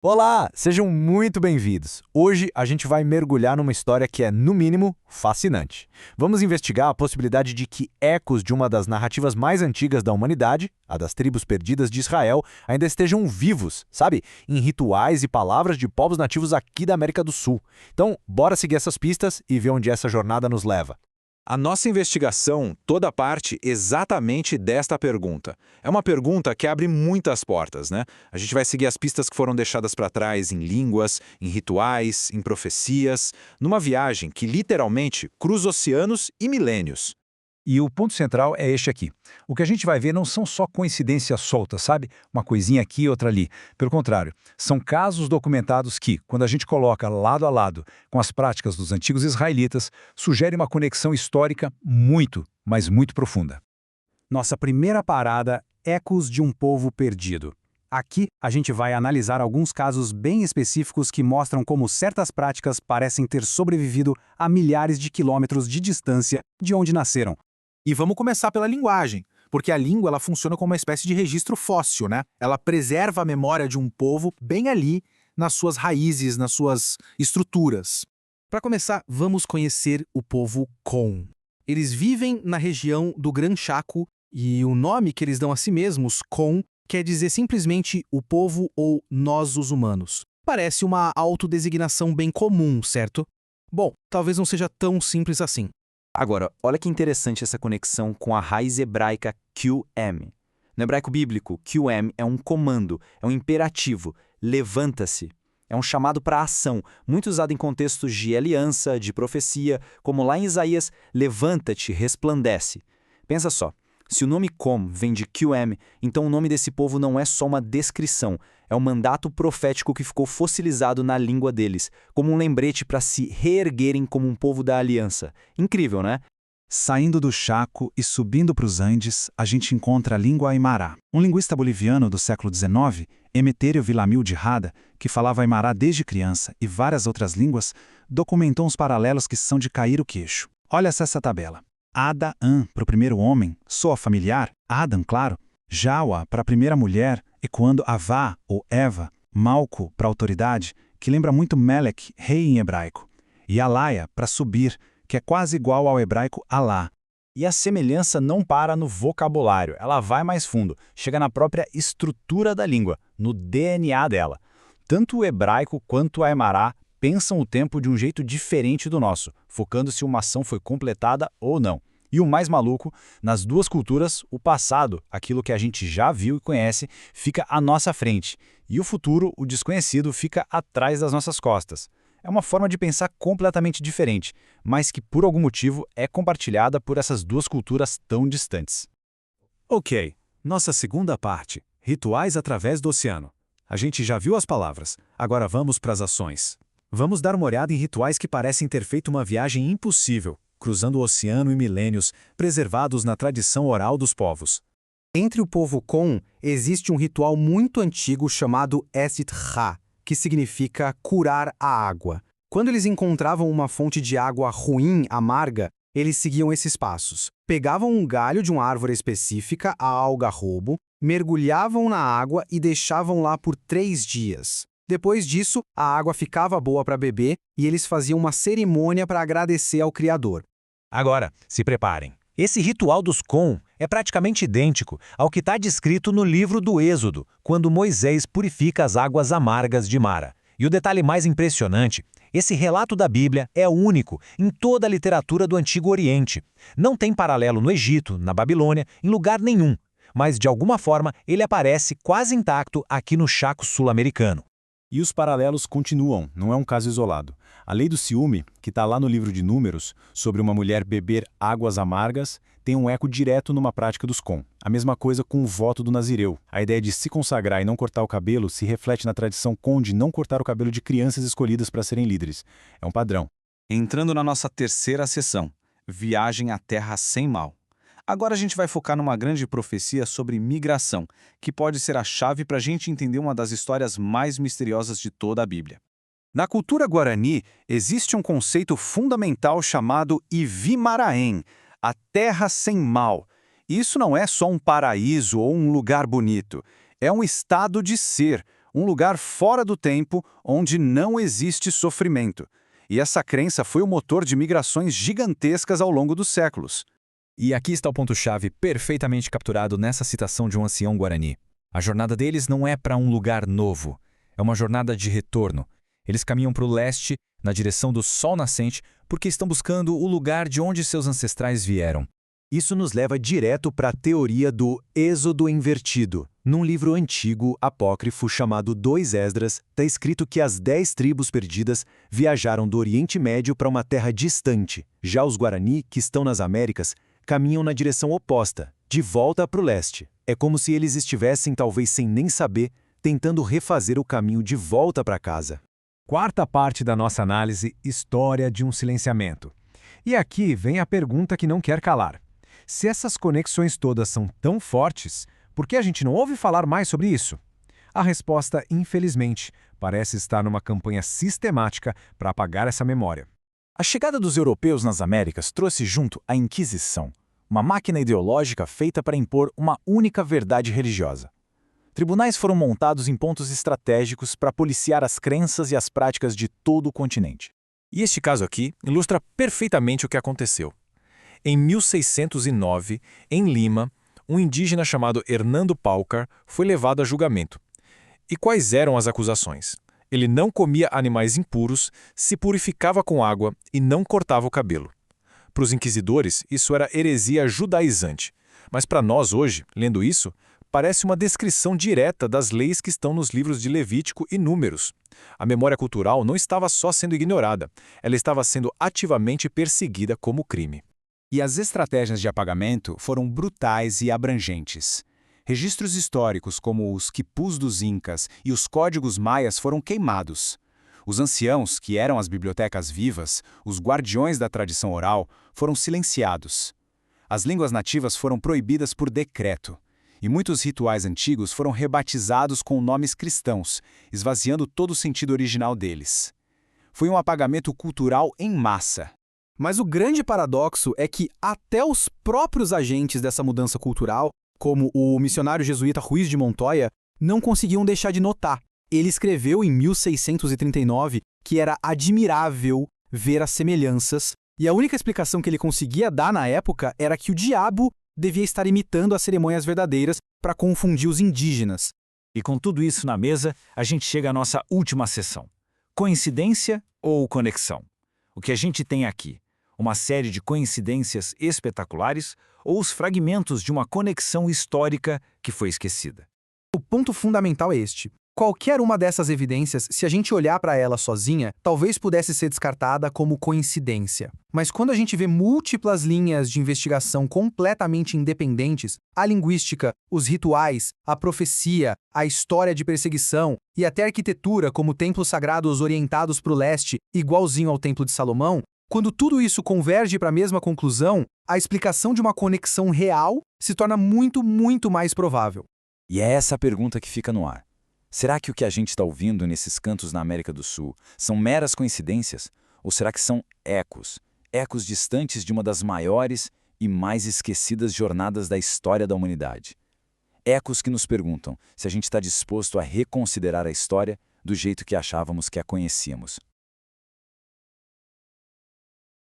Olá, sejam muito bem-vindos. Hoje a gente vai mergulhar numa história que é, no mínimo, fascinante. Vamos investigar a possibilidade de que ecos de uma das narrativas mais antigas da humanidade, a das tribos perdidas de Israel, ainda estejam vivos, sabe? Em rituais e palavras de povos nativos aqui da América do Sul. Então, bora seguir essas pistas e ver onde essa jornada nos leva. A nossa investigação toda parte exatamente desta pergunta. É uma pergunta que abre muitas portas, né? A gente vai seguir as pistas que foram deixadas para trás em línguas, em rituais, em profecias, numa viagem que literalmente cruza oceanos e milênios. E o ponto central é este aqui. O que a gente vai ver não são só coincidências soltas, sabe? Uma coisinha aqui e outra ali. Pelo contrário, são casos documentados que, quando a gente coloca lado a lado com as práticas dos antigos israelitas, sugere uma conexão histórica muito, mas muito profunda. Nossa primeira parada, ecos de um povo perdido. Aqui, a gente vai analisar alguns casos bem específicos que mostram como certas práticas parecem ter sobrevivido a milhares de quilômetros de distância de onde nasceram. E vamos começar pela linguagem, porque a língua ela funciona como uma espécie de registro fóssil, né? Ela preserva a memória de um povo bem ali nas suas raízes, nas suas estruturas. Para começar, vamos conhecer o povo Kom. Eles vivem na região do Gran Chaco e o nome que eles dão a si mesmos, Kom, quer dizer simplesmente o povo ou nós os humanos. Parece uma autodesignação bem comum, certo? Bom, talvez não seja tão simples assim. Agora, olha que interessante essa conexão com a raiz hebraica QM. No hebraico bíblico, QM é um comando, é um imperativo, levanta-se. É um chamado para a ação, muito usado em contextos de aliança, de profecia, como lá em Isaías, levanta-te, resplandece. Pensa só, se o nome Kom vem de QM, então o nome desse povo não é só uma descrição, é um mandato profético que ficou fossilizado na língua deles, como um lembrete para se reerguerem como um povo da aliança. Incrível, né? Saindo do Chaco e subindo para os Andes, a gente encontra a língua Aymara. Um linguista boliviano do século XIX, Emeterio Villamil de Rada, que falava Aymara desde criança e várias outras línguas, documentou uns paralelos que são de cair o queixo. Olha essa tabela. Ada-an para o primeiro homem, soa familiar, Adam, claro. Jawa para a primeira mulher, ecoando Avá ou Eva. Malco para autoridade, que lembra muito Melek, rei em hebraico. E Alaya para subir, que é quase igual ao hebraico Alá. E a semelhança não para no vocabulário, ela vai mais fundo, chega na própria estrutura da língua, no DNA dela. Tanto o hebraico quanto o Aymara pensam o tempo de um jeito diferente do nosso, focando se uma ação foi completada ou não. E o mais maluco, nas duas culturas, o passado, aquilo que a gente já viu e conhece, fica à nossa frente, e o futuro, o desconhecido, fica atrás das nossas costas. É uma forma de pensar completamente diferente, mas que por algum motivo é compartilhada por essas duas culturas tão distantes. Ok, nossa segunda parte, rituais através do oceano. A gente já viu as palavras, agora vamos para as ações. Vamos dar uma olhada em rituais que parecem ter feito uma viagem impossível, cruzando o oceano e milênios, preservados na tradição oral dos povos. Entre o povo Kom, existe um ritual muito antigo chamado Esit Ra, que significa curar a água. Quando eles encontravam uma fonte de água ruim, amarga, eles seguiam esses passos. Pegavam um galho de uma árvore específica, a algarrobo, mergulhavam na água e deixavam lá por 3 dias. Depois disso, a água ficava boa para beber e eles faziam uma cerimônia para agradecer ao Criador. Agora, se preparem. Esse ritual dos Kom é praticamente idêntico ao que está descrito no livro do Êxodo, quando Moisés purifica as águas amargas de Mara. E o detalhe mais impressionante, esse relato da Bíblia é único em toda a literatura do Antigo Oriente. Não tem paralelo no Egito, na Babilônia, em lugar nenhum. Mas, de alguma forma, ele aparece quase intacto aqui no Chaco sul-americano. E os paralelos continuam, não é um caso isolado. A lei do ciúme, que está lá no livro de Números, sobre uma mulher beber águas amargas, tem um eco direto numa prática dos Kom. A mesma coisa com o voto do Nazireu. A ideia de se consagrar e não cortar o cabelo se reflete na tradição Kom de não cortar o cabelo de crianças escolhidas para serem líderes. É um padrão. Entrando na nossa terceira sessão, Viagem à Terra Sem Mal. Agora a gente vai focar numa grande profecia sobre migração, que pode ser a chave para a gente entender uma das histórias mais misteriosas de toda a Bíblia. Na cultura guarani, existe um conceito fundamental chamado Ivimaraém, a terra sem mal. Isso não é só um paraíso ou um lugar bonito. É um estado de ser, um lugar fora do tempo onde não existe sofrimento. E essa crença foi o motor de migrações gigantescas ao longo dos séculos. E aqui está o ponto-chave perfeitamente capturado nessa citação de um ancião guarani. A jornada deles não é para um lugar novo, é uma jornada de retorno. Eles caminham para o leste, na direção do sol nascente, porque estão buscando o lugar de onde seus ancestrais vieram. Isso nos leva direto para a teoria do êxodo invertido. Num livro antigo, apócrifo, chamado 2 Esdras, está escrito que as 10 tribos perdidas viajaram do Oriente Médio para uma terra distante. Já os Guarani, que estão nas Américas, caminham na direção oposta, de volta para o leste. É como se eles estivessem, talvez sem nem saber, tentando refazer o caminho de volta para casa. Quarta parte da nossa análise, história de um silenciamento. E aqui vem a pergunta que não quer calar. Se essas conexões todas são tão fortes, por que a gente não ouve falar mais sobre isso? A resposta, infelizmente, parece estar numa campanha sistemática para apagar essa memória. A chegada dos europeus nas Américas trouxe junto a Inquisição, uma máquina ideológica feita para impor uma única verdade religiosa. Tribunais foram montados em pontos estratégicos para policiar as crenças e as práticas de todo o continente. E este caso aqui ilustra perfeitamente o que aconteceu. Em 1609, em Lima, um indígena chamado Hernando Paucar foi levado a julgamento. E quais eram as acusações? Ele não comia animais impuros, se purificava com água e não cortava o cabelo. Para os inquisidores, isso era heresia judaizante. Mas para nós hoje, lendo isso, parece uma descrição direta das leis que estão nos livros de Levítico e Números. A memória cultural não estava só sendo ignorada, ela estava sendo ativamente perseguida como crime. E as estratégias de apagamento foram brutais e abrangentes. Registros históricos como os quipus dos Incas e os códigos maias foram queimados. Os anciãos, que eram as bibliotecas vivas, os guardiões da tradição oral, foram silenciados. As línguas nativas foram proibidas por decreto. E muitos rituais antigos foram rebatizados com nomes cristãos, esvaziando todo o sentido original deles. Foi um apagamento cultural em massa. Mas o grande paradoxo é que até os próprios agentes dessa mudança cultural, como o missionário jesuíta Ruiz de Montoya, não conseguiam deixar de notar. Ele escreveu em 1639 que era admirável ver as semelhanças, e a única explicação que ele conseguia dar na época era que o diabo devia estar imitando as cerimônias verdadeiras para confundir os indígenas. E com tudo isso na mesa, a gente chega à nossa última sessão. Coincidência ou conexão? O que a gente tem aqui? Uma série de coincidências espetaculares ou os fragmentos de uma conexão histórica que foi esquecida? O ponto fundamental é este. Qualquer uma dessas evidências, se a gente olhar para ela sozinha, talvez pudesse ser descartada como coincidência. Mas quando a gente vê múltiplas linhas de investigação completamente independentes, a linguística, os rituais, a profecia, a história de perseguição e até a arquitetura, como templos sagrados orientados para o leste, igualzinho ao Templo de Salomão, quando tudo isso converge para a mesma conclusão, a explicação de uma conexão real se torna muito, muito mais provável. E é essa a pergunta que fica no ar. Será que o que a gente está ouvindo nesses cantos na América do Sul são meras coincidências? Ou será que são ecos? Ecos distantes de uma das maiores e mais esquecidas jornadas da história da humanidade. Ecos que nos perguntam se a gente está disposto a reconsiderar a história do jeito que achávamos que a conhecíamos.